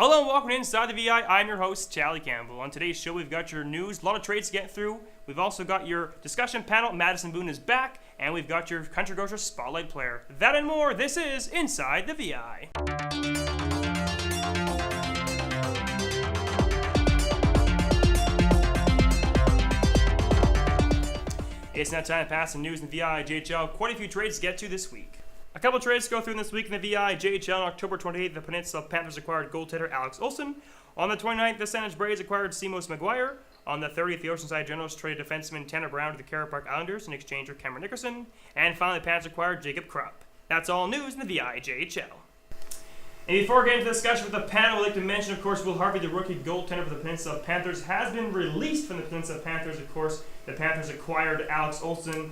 Hello and welcome to Inside the VI. I'm your host, Tali Campbell. On today's show, we've got your news, a lot of trades to get through. We've also got your discussion panel, Madison Boone is back, and we've got your Country Grocer Spotlight Player. That and more, this is Inside the VI. It's now time to pass some news in the VI JHL. Quite a few trades to get to this week. A couple trades to go through this week in the VI JHL. On October 28th, the Peninsula Panthers acquired goaltender Alex Olson. On the 29th, the San Antonio Braves acquired Simos McGuire. On the 30th, the Oceanside Generals traded defenseman Tanner Brown to the Carey Park Islanders in exchange for Cameron Nickerson. And finally, the Panthers acquired Jacob Krupp. That's all news in the VI JHL. And before getting into the discussion with the panel, I'd like to mention, of course, Will Harvey, the rookie goaltender for the Peninsula Panthers, has been released from the Peninsula Panthers. Of course, the Panthers acquired Alex Olson.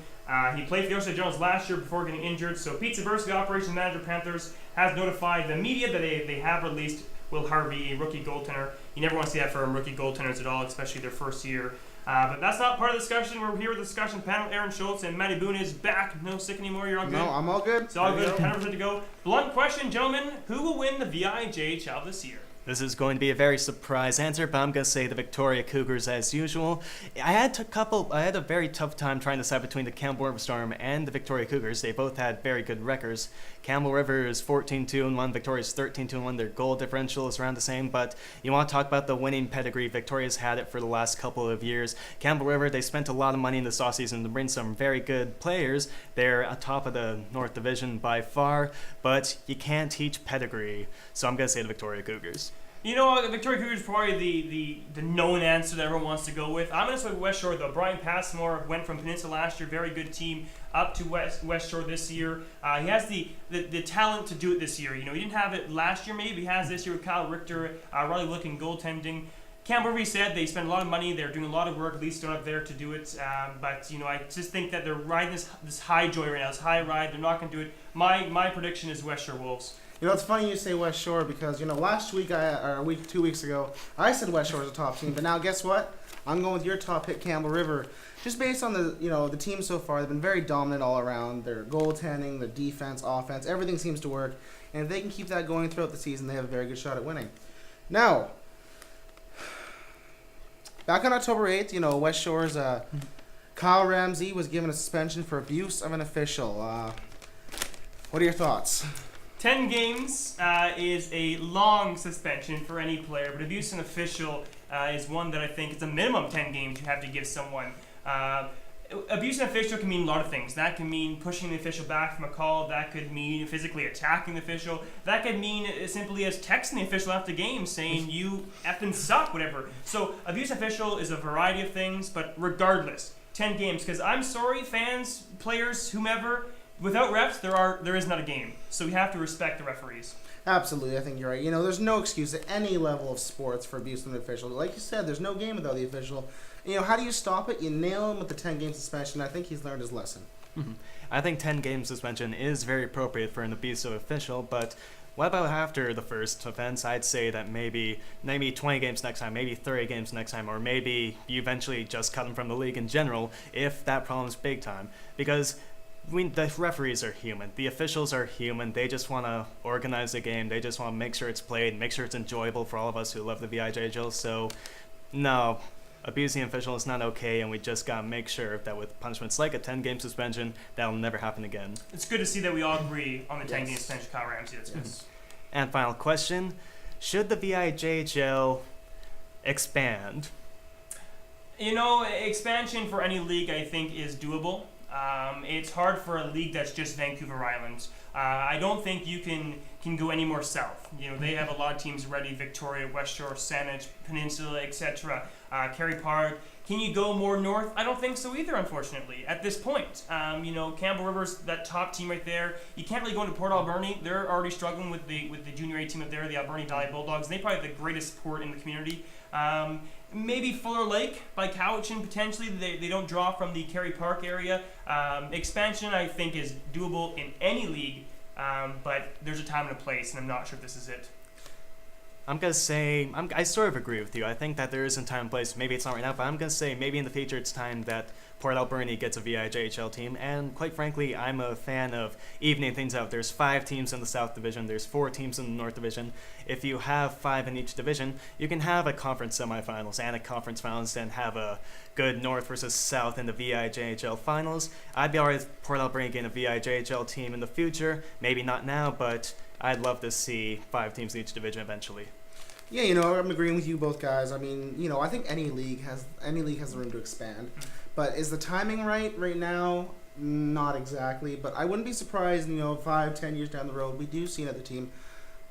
He played for the Oceanside Generals last year before getting injured. So Pete Zaversky, the operations manager of Panthers, has notified the media that they have released Will Harvey, a rookie goaltender. You never want to see that from rookie goaltenders at all, especially their first year. But that's not part of the discussion. We're here with the discussion panel. Aaron Schultz and Matty Boone is back. No sick anymore. You're all good? No, I'm all good. It's all good. 100% to go. Blunt question, gentlemen. Who will win the VI JHL this year? This is going to be a very surprise answer, but I'm going to say the Victoria Cougars as usual. I had a very tough time trying to decide between the Campbell River Storm and the Victoria Cougars. They both had very good records. Campbell River is 14-2-1, Victoria's 13-2-1. Their goal differential is around the same, but you want to talk about the winning pedigree. Victoria's had it for the last couple of years. Campbell River, they spent a lot of money in this offseason to bring some very good players. They're atop of the North Division by far, but you can't teach pedigree, so I'm going to say the Victoria Cougars. You know, the Victoria Cougars is probably the known answer that everyone wants to go with. I'm going to say West Shore, though. Brian Passmore went from Peninsula last year, very good team, up to West Shore this year. He has the talent to do it this year. You know, he didn't have it last year, maybe. He has this year with Kyle Richter, really looking goaltending. Campbell River said they spend a lot of money. They're doing a lot of work, at least they're up there to do it. But, you know, I just think that they're riding this high joy right now, this high ride. They're not going to do it. My prediction is West Shore Wolves. You know, it's funny you say West Shore because, you know, last week, or 2 weeks ago, I said West Shore is a top team. But now, guess what? I'm going with your top pick, Campbell River. Just based on the team so far, they've been very dominant all around. Their goaltending, their defense, offense, everything seems to work. And if they can keep that going throughout the season, they have a very good shot at winning. Now, back on October 8th, you know, West Shore's Kyle Ramsey was given a suspension for abuse of an official. What are your thoughts? 10 games is a long suspension for any player, but abuse an official is one that I think it's a minimum 10 games you have to give someone. Abuse an official can mean a lot of things. That can mean pushing the official back from a call. That could mean physically attacking the official. That could mean as simply as texting the official after the game saying, you effing suck, whatever. So abuse official is a variety of things, but regardless, 10 games. Because I'm sorry, fans, players, whomever, without refs, there is not a game. So we have to respect the referees. Absolutely, I think you're right. You know, there's no excuse at any level of sports for abuse of an official. Like you said, there's no game without the official. You know, how do you stop it? You nail him with the 10-game suspension. I think he's learned his lesson. Mm-hmm. I think 10-game suspension is very appropriate for an abusive official, but what about after the first offense? I'd say that maybe 20 games next time, maybe 30 games next time, or maybe you eventually just cut him from the league in general if that problem is big time. Because the referees are human. The officials are human. They just want to organize the game. They just want to make sure it's played, make sure it's enjoyable for all of us who love the VIJHL. So, no, abusing an official is not okay, and we just got to make sure that with punishments like a 10-game suspension, that'll never happen again. It's good to see that we all agree on the 10-game suspension, Kyle Ramsey. That's good. And final question, should the VIJHL expand? You know, expansion for any league, I think, is doable. It's hard for a league that's just Vancouver Island. I don't think you can go any more south. You know, they have a lot of teams ready: Victoria, West Shore, Saanich, Peninsula, etc. Carey Park. Can you go more north? I don't think so either, unfortunately, at this point. You know, Campbell River's that top team right there. You can't really go into Port Alberni. They're already struggling with the junior A team up there, the Alberni Valley Bulldogs. And they probably have the greatest support in the community. Maybe Fuller Lake by Cowichan, potentially. They don't draw from the Carey Park area. Expansion, I think, is doable in any league, but there's a time and a place, and I'm not sure if this is it. I'm going to say, I sort of agree with you. I think that there is some time and place. Maybe it's not right now, but I'm going to say maybe in the future it's time that Port Alberni gets a VIJHL team. And quite frankly, I'm a fan of evening things out. There's 5 teams in the South Division. There's 4 teams in the North Division. If you have 5 in each division, you can have a conference semifinals and a conference finals and have a good North versus South in the VIJHL finals. I'd be alright with Port Alberni getting a VIJHL team in the future. Maybe not now, but I'd love to see 5 teams in each division eventually. Yeah, I'm agreeing with you both guys. I mean, I think any league has the room to expand. But is the timing right now? Not exactly. But I wouldn't be surprised, 5-10 years down the road, we do see another team,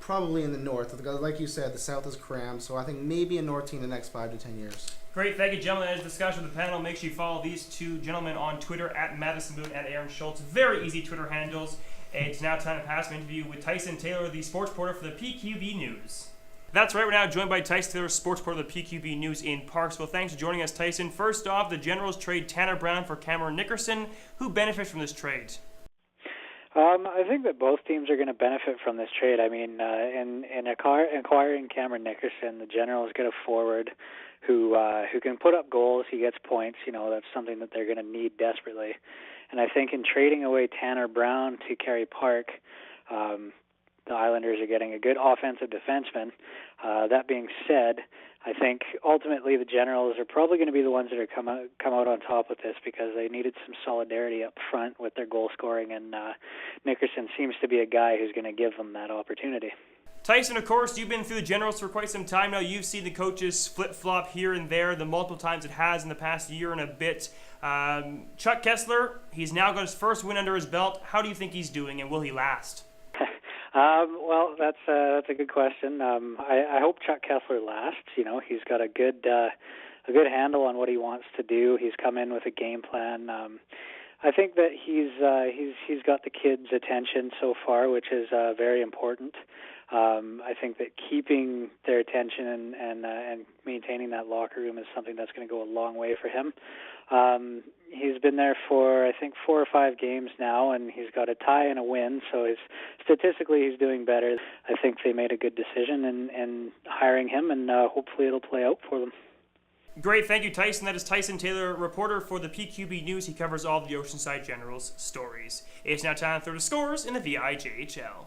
probably in the North. Because like you said, the South is crammed. So I think maybe a North team in the next 5 to 10 years. Great, thank you, gentlemen. As discussion with the panel, make sure you follow these 2 gentlemen on Twitter, at Madison Moon, at Aaron Schultz. Very easy Twitter handles. And it's now time to pass an interview with Tyson Taylor, the sports reporter for the PQB News. That's right, we're now joined by Tyson Taylor, sports reporter of the PQB News in Parksville. Thanks for joining us, Tyson. First off, the Generals trade Tanner Brown for Cameron Nickerson. Who benefits from this trade? I think that both teams are going to benefit from this trade. I mean, in acquiring Cameron Nickerson, the Generals get a forward who can put up goals. He gets points. That's something that they're going to need desperately. And I think in trading away Tanner Brown to Kerry Park, the Islanders are getting a good offensive defenseman. That being said, I think ultimately the Generals are probably going to be the ones that are come out on top with this because they needed some solidarity up front with their goal scoring, and Nickerson seems to be a guy who's going to give them that opportunity. Tyson, of course, you've been through the Generals for quite some time now. You've seen the coaches flip-flop here and there, the multiple times it has in the past year and a bit. Chuck Kessler, he's now got his first win under his belt. How do you think he's doing, and will he last? Well, that's a good question. I hope Chuck Kessler lasts. He's got a good handle on what he wants to do. He's come in with a game plan. I think that he's got the kids' attention so far, which is very important. I think that keeping their attention and maintaining that locker room is something that's going to go a long way for him. He's been there for, I think, 4 or 5 games now, and he's got a tie and a win, so statistically he's doing better. I think they made a good decision in hiring him, and hopefully it'll play out for them. Great, thank you, Tyson. That is Tyson Taylor, reporter for the PQB News. He covers all of the Oceanside General's stories. It's now time for the scores in the VIJHL.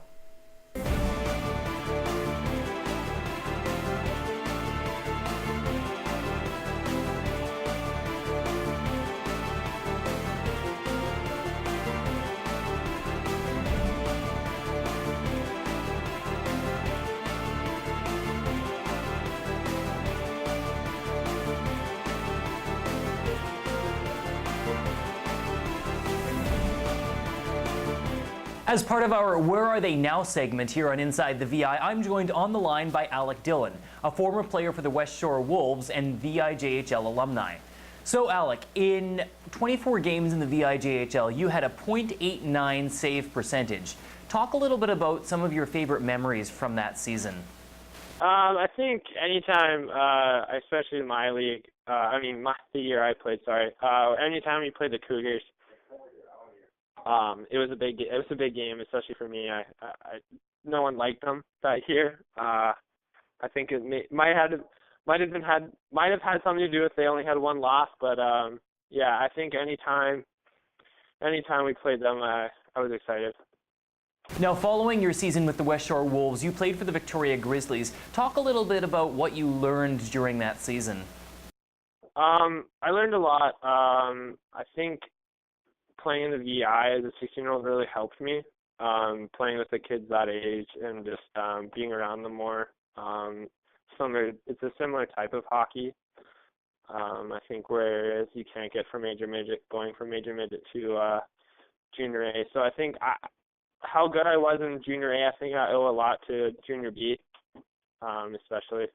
As part of our Where Are They Now segment here on Inside the VI, I'm joined on the line by Alec Dillon, a former player for the West Shore Wolves and VIJHL alumni. So Alec, in 24 games in the VIJHL, you had a .89 save percentage. Talk a little bit about some of your favorite memories from that season. I think anytime, especially in my league, the year I played, anytime we played the Cougars, it was a big game, especially for me. No one liked them that year. I think it might have had something to do with they only had 1 loss, but I think anytime we played them, I was excited. Now, following your season with the West Shore Wolves, you played for the Victoria Grizzlies. Talk a little bit about what you learned during that season. I learned a lot. I think playing in the VI as a 16-year-old really helped me, playing with the kids that age and just being around them more. It's a similar type of hockey. I think whereas you can't get from major midget, going from major midget to junior A. So I think how good I was in junior A, I think I owe a lot to junior B, especially.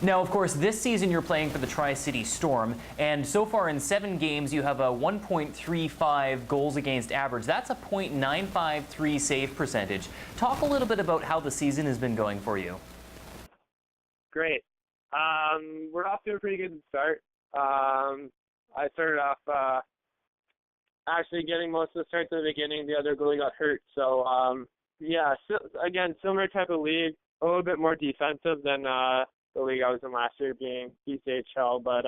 Now, of course, this season you're playing for the Tri-City Storm, and so far in 7 games you have a 1.35 goals against average. That's a .953 save percentage. Talk a little bit about how the season has been going for you. Great. We're off to a pretty good start. I started off actually getting most of the starts at the beginning. The other goalie got hurt. So, again, similar type of league. a little bit more defensive than the league I was in last year, being BCHL. But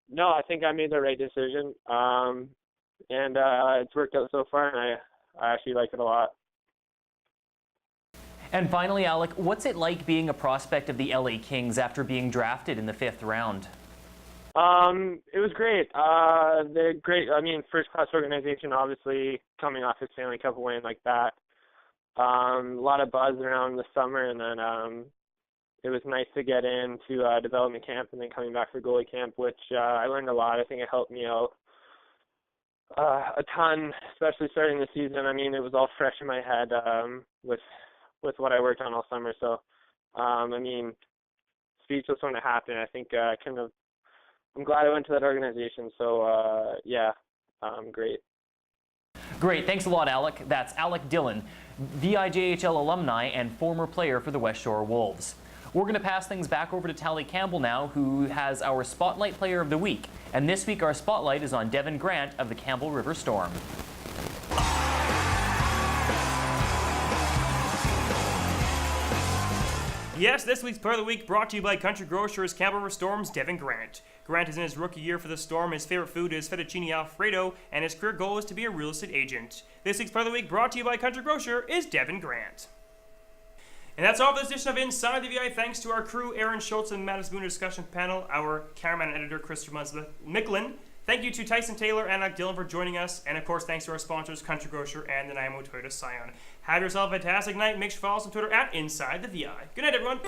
no, I think I made the right decision, and it's worked out so far, and I actually like it a lot. And finally, Alec, what's it like being a prospect of the LA Kings after being drafted in the 5th round? It was great. They're great. I mean, first-class organization, obviously, coming off a Stanley Cup win like that. A lot of buzz around the summer, and then it was nice to get into development camp and then coming back for goalie camp, which I learned a lot. I think it helped me out a ton, especially starting the season. I mean, it was all fresh in my head with what I worked on all summer. So, I mean, speechless when it happened. I think I'm glad I went to that organization. So, yeah, great. Great. Thanks a lot, Alec. That's Alec Dillon, VIJHL alumni and former player for the West Shore Wolves. We're going to pass things back over to Tali Campbell now, who has our Spotlight Player of the Week. And this week, our spotlight is on Devyn Grant of the Campbell River Storm. Yes, this week's Player of the Week brought to you by Country Grocers Campbell River Storm's Devyn Grant. Grant is in his rookie year for the Storm. His favorite food is fettuccine alfredo, and his career goal is to be a real estate agent. This week's Player of the Week brought to you by Country Grocer is Devyn Grant. And that's all for this edition of Inside the VI. Thanks to our crew, Aaron Schultz and Mattis Booner discussion panel, our cameraman and editor, Christopher Micklin. Thank you to Tyson Taylor and Alec Dillon for joining us. And of course, thanks to our sponsors, Country Grocer and the Nanaimo Toyota Scion. Have yourself a fantastic night. Make sure to follow us on Twitter at Inside the VI. Good night, everyone.